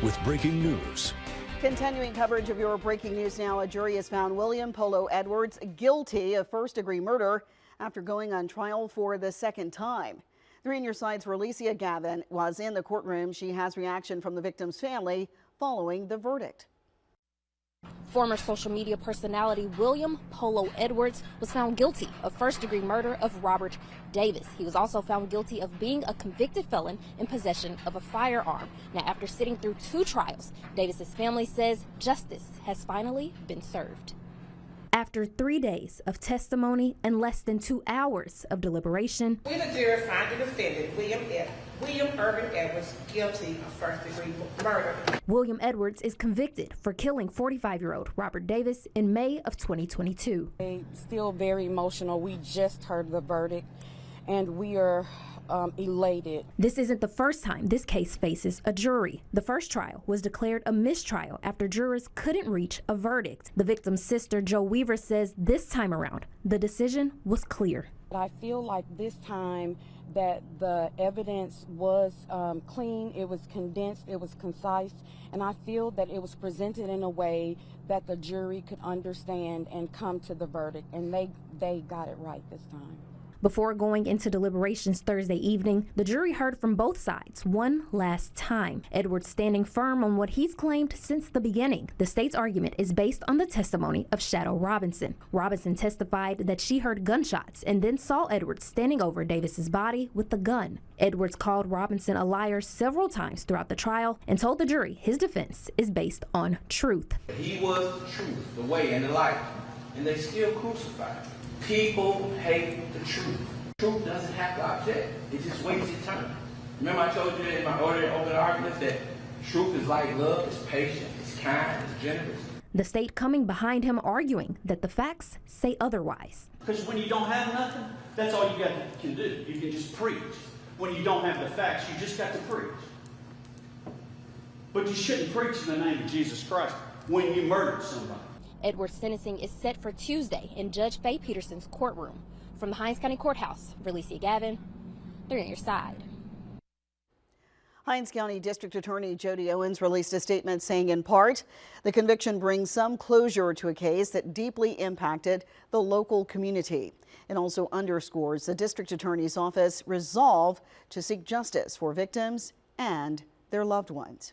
with breaking news. Continuing coverage of your breaking news now, a jury has found William Polo Edwards guilty of first-degree murder after going on trial for the second time. 3 on your side's Relicia Gavin was in the courtroom. She has reaction from the victim's family following the verdict. Former social media personality William Polo Edwards was found guilty of first-degree murder of Robert Davis. He was also found guilty of being a convicted felon in possession of a firearm. Now, after sitting through 2 trials, Davis's family says justice has finally been served. After 3 days of testimony and less than 2 hours of deliberation, we the jury find the defendant, William Irvin Edwards, guilty of first-degree murder. William Edwards is convicted for killing 45-year-old Robert Davis in May of 2022. Still very emotional. We just heard the verdict, and we are elated. This isn't the first time this case faces a jury. The first trial was declared a mistrial after jurors couldn't reach a verdict. The victim's sister, Jo Weaver, says this time around, the decision was clear. I feel like this time that the evidence was clean, it was condensed, it was concise, and I feel that it was presented in a way that the jury could understand and come to the verdict, and they got it right this time. Before going into deliberations Thursday evening, the jury heard from both sides one last time. Edwards standing firm on what he's claimed since the beginning. The state's argument is based on the testimony of Shadow Robinson. Robinson testified that she heard gunshots and then saw Edwards standing over Davis's body with the gun. Edwards called Robinson a liar several times throughout the trial and told the jury his defense is based on truth. He was the truth, the way, and the life, and they still crucified him. People hate the truth. Truth doesn't have to object. It just waits its turn. Remember I told you in my earlier open arguments that truth is like love, it's patient, it's kind, it's generous. The state coming behind him arguing that the facts say otherwise. Because when you don't have nothing, that's all you can do. You can just preach. When you don't have the facts, you just got to preach. But you shouldn't preach in the name of Jesus Christ when you murdered somebody. Edwards' sentencing is set for Tuesday in Judge Faye Peterson's courtroom. From the Hinds County Courthouse, Relicia Gavin, 3 on your side. Hinds County District Attorney Jody Owens released a statement saying, in part, the conviction brings some closure to a case that deeply impacted the local community. It also underscores the district attorney's office resolve to seek justice for victims and their loved ones.